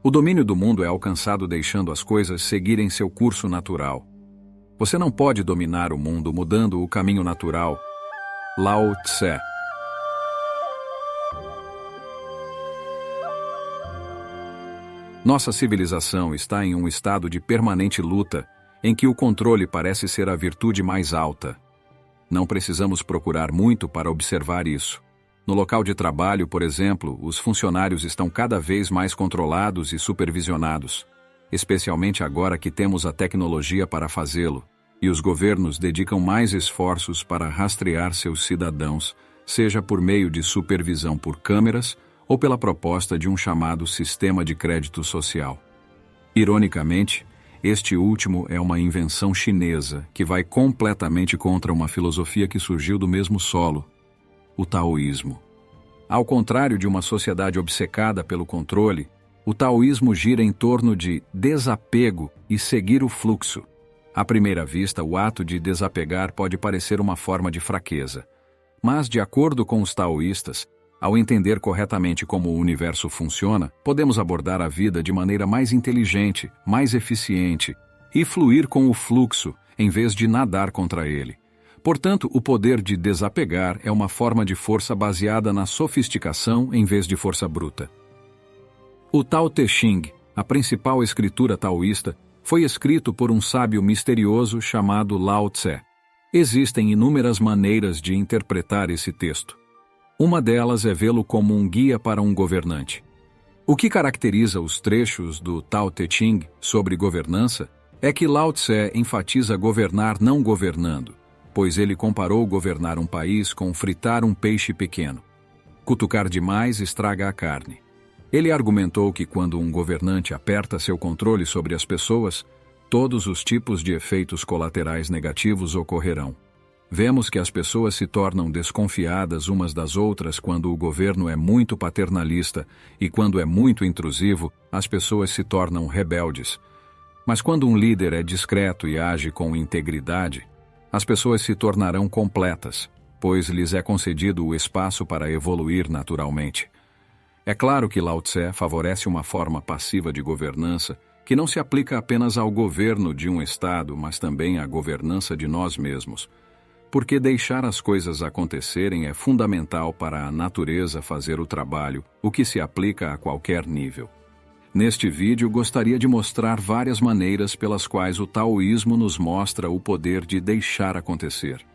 O domínio do mundo é alcançado deixando as coisas seguirem seu curso natural. Você não pode dominar o mundo mudando o caminho natural. Lao Tse. Nossa civilização está em um estado de permanente luta, em que o controle parece ser a virtude mais alta. Não precisamos procurar muito para observar isso. No local de trabalho, por exemplo, os funcionários estão cada vez mais controlados e supervisionados, especialmente agora que temos a tecnologia para fazê-lo, e os governos dedicam mais esforços para rastrear seus cidadãos, seja por meio de supervisão por câmeras ou pela proposta de um chamado sistema de crédito social. Ironicamente, este último é uma invenção chinesa que vai completamente contra uma filosofia que surgiu do mesmo solo, o taoísmo. Ao contrário de uma sociedade obcecada pelo controle, o taoísmo gira em torno de desapego e seguir o fluxo. À primeira vista, o ato de desapegar pode parecer uma forma de fraqueza, mas, de acordo com os taoístas, ao entender corretamente como o universo funciona, podemos abordar a vida de maneira mais inteligente, mais eficiente e fluir com o fluxo, em vez de nadar contra ele. Portanto, o poder de desapegar é uma forma de força baseada na sofisticação em vez de força bruta. O Tao Te Ching, a principal escritura taoísta, foi escrito por um sábio misterioso chamado Lao Tse. Existem inúmeras maneiras de interpretar esse texto. Uma delas é vê-lo como um guia para um governante. O que caracteriza os trechos do Tao Te Ching sobre governança é que Lao Tse enfatiza governar não governando, pois ele comparou governar um país com fritar um peixe pequeno. Cutucar demais estraga a carne. Ele argumentou que quando um governante aperta seu controle sobre as pessoas, todos os tipos de efeitos colaterais negativos ocorrerão. Vemos que as pessoas se tornam desconfiadas umas das outras quando o governo é muito paternalista e quando é muito intrusivo, as pessoas se tornam rebeldes. Mas quando um líder é discreto e age com integridade, as pessoas se tornarão completas, pois lhes é concedido o espaço para evoluir naturalmente. É claro que Lao Tse favorece uma forma passiva de governança que não se aplica apenas ao governo de um Estado, mas também à governança de nós mesmos. Porque deixar as coisas acontecerem é fundamental para a natureza fazer o trabalho, o que se aplica a qualquer nível. Neste vídeo, gostaria de mostrar várias maneiras pelas quais o taoísmo nos mostra o poder de deixar acontecer.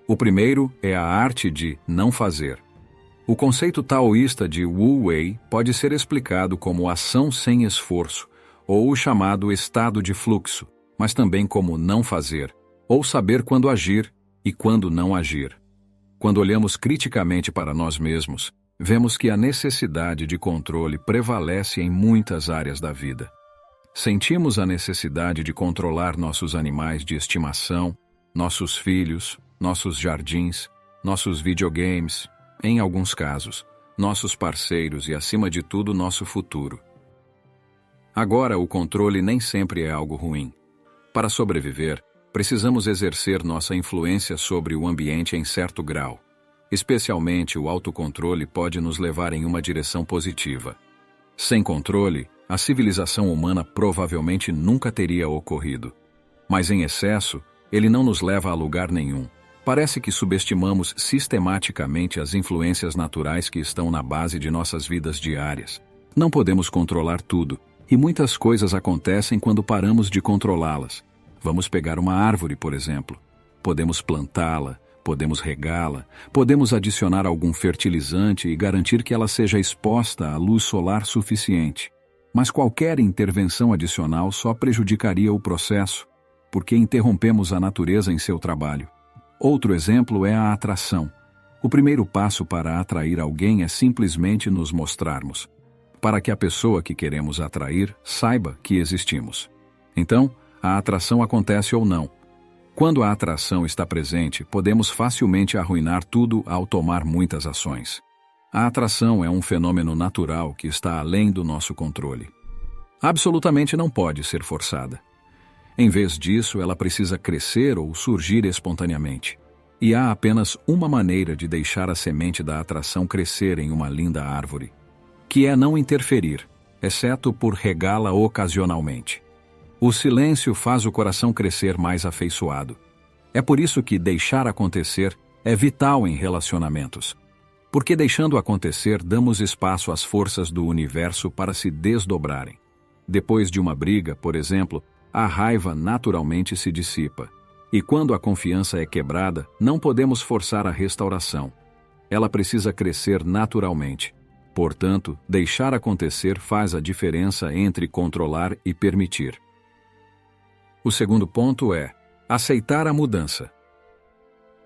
O primeiro é a arte de não fazer. O conceito taoísta de Wu Wei pode ser explicado como ação sem esforço, ou o chamado estado de fluxo, mas também como não fazer, ou saber quando agir e quando não agir. Quando olhamos criticamente para nós mesmos, vemos que a necessidade de controle prevalece em muitas áreas da vida. Sentimos a necessidade de controlar nossos animais de estimação, nossos filhos, nossos jardins, nossos videogames, em alguns casos, nossos parceiros e, acima de tudo, nosso futuro. Agora, o controle nem sempre é algo ruim. Para sobreviver, precisamos exercer nossa influência sobre o ambiente em certo grau. Especialmente, o autocontrole pode nos levar em uma direção positiva. Sem controle, a civilização humana provavelmente nunca teria ocorrido. Mas em excesso, ele não nos leva a lugar nenhum. Parece que subestimamos sistematicamente as influências naturais que estão na base de nossas vidas diárias. Não podemos controlar tudo, e muitas coisas acontecem quando paramos de controlá-las. Vamos pegar uma árvore, por exemplo. Podemos plantá-la, podemos regá-la, podemos adicionar algum fertilizante e garantir que ela seja exposta à luz solar suficiente. Mas qualquer intervenção adicional só prejudicaria o processo, porque interrompemos a natureza em seu trabalho. Outro exemplo é a atração. O primeiro passo para atrair alguém é simplesmente nos mostrarmos, para que a pessoa que queremos atrair saiba que existimos. Então, a atração acontece ou não. Quando a atração está presente, podemos facilmente arruinar tudo ao tomar muitas ações. A atração é um fenômeno natural que está além do nosso controle. Absolutamente não pode ser forçada. Em vez disso, ela precisa crescer ou surgir espontaneamente. E há apenas uma maneira de deixar a semente da atração crescer em uma linda árvore, que é não interferir, exceto por regá-la ocasionalmente. O silêncio faz o coração crescer mais afeiçoado. É por isso que deixar acontecer é vital em relacionamentos. Porque deixando acontecer, damos espaço às forças do universo para se desdobrarem. Depois de uma briga, por exemplo, a raiva naturalmente se dissipa. E quando a confiança é quebrada, não podemos forçar a restauração. Ela precisa crescer naturalmente. Portanto, deixar acontecer faz a diferença entre controlar e permitir. O segundo ponto é aceitar a mudança.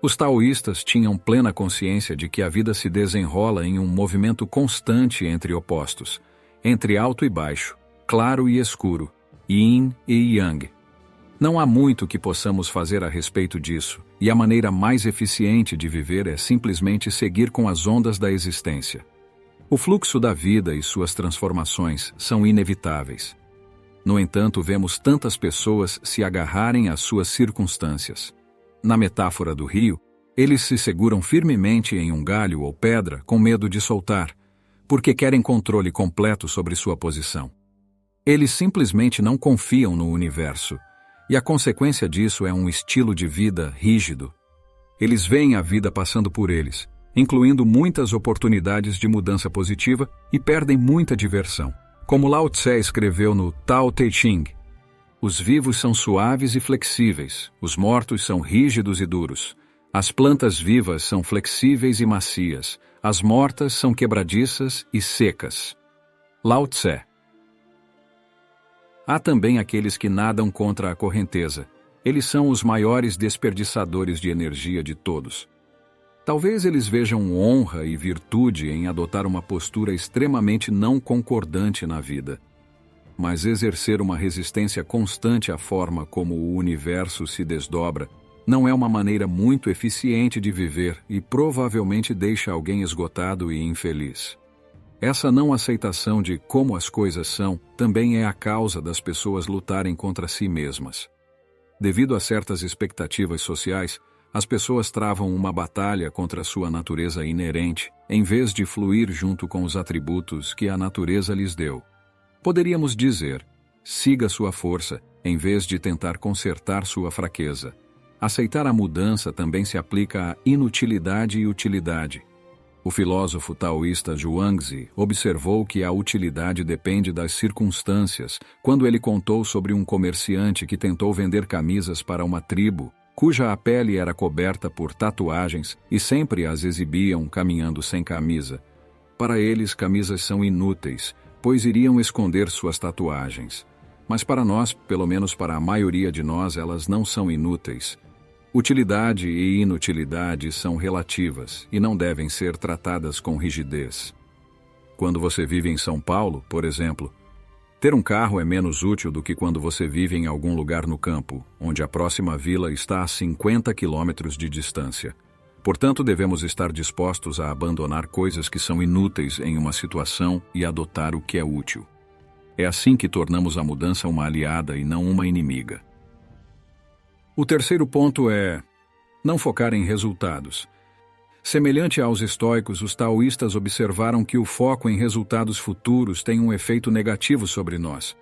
Os taoístas tinham plena consciência de que a vida se desenrola em um movimento constante entre opostos, entre alto e baixo, claro e escuro, yin e yang. Não há muito que possamos fazer a respeito disso, e a maneira mais eficiente de viver é simplesmente seguir com as ondas da existência. O fluxo da vida e suas transformações são inevitáveis. No entanto, vemos tantas pessoas se agarrarem às suas circunstâncias. Na metáfora do rio, eles se seguram firmemente em um galho ou pedra com medo de soltar, porque querem controle completo sobre sua posição. Eles simplesmente não confiam no universo, e a consequência disso é um estilo de vida rígido. Eles veem a vida passando por eles, incluindo muitas oportunidades de mudança positiva, e perdem muita diversão. Como Lao Tse escreveu no Tao Te Ching, os vivos são suaves e flexíveis, os mortos são rígidos e duros. As plantas vivas são flexíveis e macias, as mortas são quebradiças e secas. Lao Tse. Há também aqueles que nadam contra a correnteza. Eles são os maiores desperdiçadores de energia de todos. Talvez eles vejam honra e virtude em adotar uma postura extremamente não concordante na vida. Mas exercer uma resistência constante à forma como o universo se desdobra não é uma maneira muito eficiente de viver e provavelmente deixa alguém esgotado e infeliz. Essa não aceitação de como as coisas são também é a causa das pessoas lutarem contra si mesmas. Devido a certas expectativas sociais, as pessoas travam uma batalha contra sua natureza inerente, em vez de fluir junto com os atributos que a natureza lhes deu. Poderíamos dizer, siga sua força, em vez de tentar consertar sua fraqueza. Aceitar a mudança também se aplica à inutilidade e utilidade. O filósofo taoísta Zhuangzi observou que a utilidade depende das circunstâncias quando ele contou sobre um comerciante que tentou vender camisas para uma tribo, cuja pele era coberta por tatuagens e sempre as exibiam caminhando sem camisa. Para eles, camisas são inúteis, pois iriam esconder suas tatuagens. Mas para nós, pelo menos para a maioria de nós, elas não são inúteis. Utilidade e inutilidade são relativas e não devem ser tratadas com rigidez. Quando você vive em São Paulo, por exemplo, ter um carro é menos útil do que quando você vive em algum lugar no campo, onde a próxima vila está a 50 quilômetros de distância. Portanto, devemos estar dispostos a abandonar coisas que são inúteis em uma situação e adotar o que é útil. É assim que tornamos a mudança uma aliada e não uma inimiga. O terceiro ponto é não focar em resultados. Semelhante aos estoicos, os taoístas observaram que o foco em resultados futuros tem um efeito negativo sobre nós.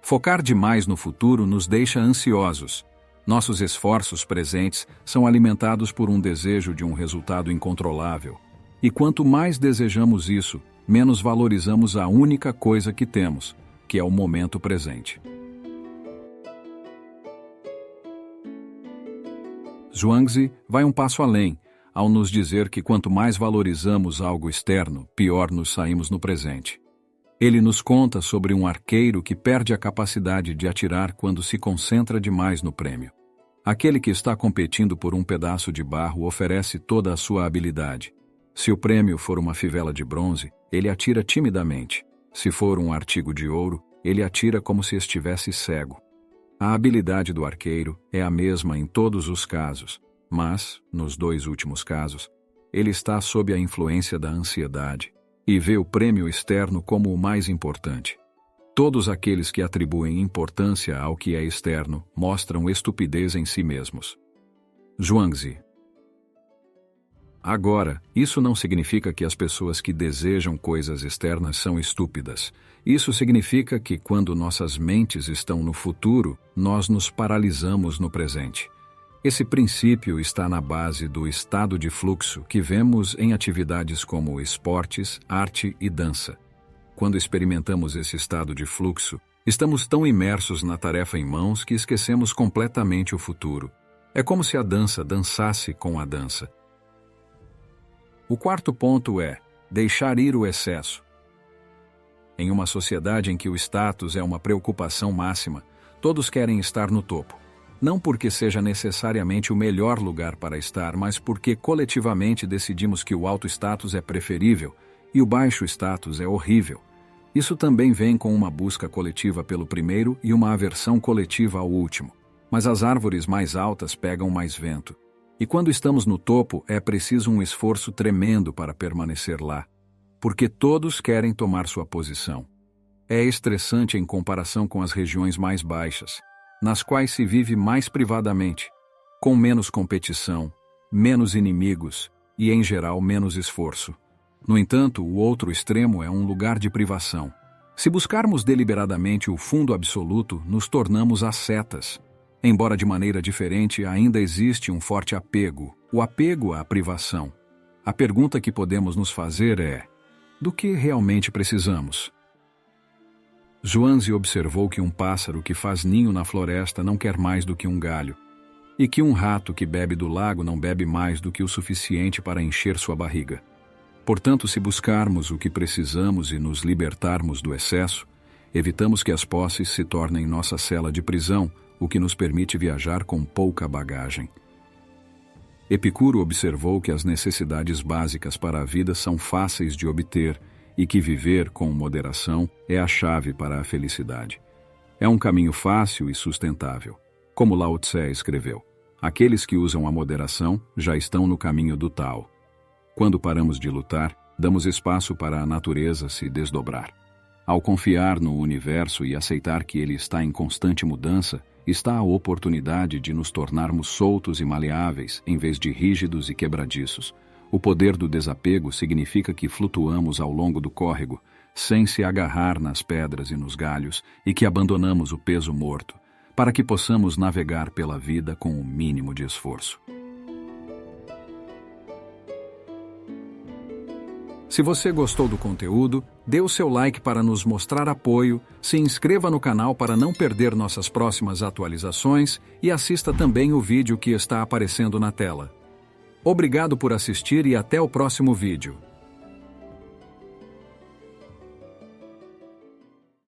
Focar demais no futuro nos deixa ansiosos. Nossos esforços presentes são alimentados por um desejo de um resultado incontrolável. E quanto mais desejamos isso, menos valorizamos a única coisa que temos, que é o momento presente. Zhuangzi vai um passo além, ao nos dizer que quanto mais valorizamos algo externo, pior nos saímos no presente. Ele nos conta sobre um arqueiro que perde a capacidade de atirar quando se concentra demais no prêmio. Aquele que está competindo por um pedaço de barro oferece toda a sua habilidade. Se o prêmio for uma fivela de bronze, ele atira timidamente. Se for um artigo de ouro, ele atira como se estivesse cego. A habilidade do arqueiro é a mesma em todos os casos, mas, nos dois últimos casos, ele está sob a influência da ansiedade e vê o prêmio externo como o mais importante. Todos aqueles que atribuem importância ao que é externo mostram estupidez em si mesmos. Zhuangzi. Agora, isso não significa que as pessoas que desejam coisas externas são estúpidas. Isso significa que quando nossas mentes estão no futuro, nós nos paralisamos no presente. Esse princípio está na base do estado de fluxo que vemos em atividades como esportes, arte e dança. Quando experimentamos esse estado de fluxo, estamos tão imersos na tarefa em mãos que esquecemos completamente o futuro. É como se a dança dançasse com a dança. O quarto ponto é deixar ir o excesso. Em uma sociedade em que o status é uma preocupação máxima, todos querem estar no topo. Não porque seja necessariamente o melhor lugar para estar, mas porque coletivamente decidimos que o alto status é preferível e o baixo status é horrível. Isso também vem com uma busca coletiva pelo primeiro e uma aversão coletiva ao último. Mas as árvores mais altas pegam mais vento. E quando estamos no topo, é preciso um esforço tremendo para permanecer lá, porque todos querem tomar sua posição. É estressante em comparação com as regiões mais baixas, nas quais se vive mais privadamente, com menos competição, menos inimigos e, em geral, menos esforço. No entanto, o outro extremo é um lugar de privação. Se buscarmos deliberadamente o fundo absoluto, nos tornamos ascetas. Embora de maneira diferente, ainda existe um forte apego, o apego à privação. A pergunta que podemos nos fazer é: do que realmente precisamos? Zhuangzi observou que um pássaro que faz ninho na floresta não quer mais do que um galho, e que um rato que bebe do lago não bebe mais do que o suficiente para encher sua barriga. Portanto, se buscarmos o que precisamos e nos libertarmos do excesso, evitamos que as posses se tornem nossa cela de prisão, o que nos permite viajar com pouca bagagem. Epicuro observou que as necessidades básicas para a vida são fáceis de obter e que viver com moderação é a chave para a felicidade. É um caminho fácil e sustentável. Como Lao Tse escreveu, aqueles que usam a moderação já estão no caminho do Tao. Quando paramos de lutar, damos espaço para a natureza se desdobrar. Ao confiar no universo e aceitar que ele está em constante mudança, está a oportunidade de nos tornarmos soltos e maleáveis, em vez de rígidos e quebradiços. O poder do desapego significa que flutuamos ao longo do córrego, sem se agarrar nas pedras e nos galhos, e que abandonamos o peso morto, para que possamos navegar pela vida com o mínimo de esforço. Se você gostou do conteúdo, dê o seu like para nos mostrar apoio, se inscreva no canal para não perder nossas próximas atualizações e assista também o vídeo que está aparecendo na tela. Obrigado por assistir e até o próximo vídeo.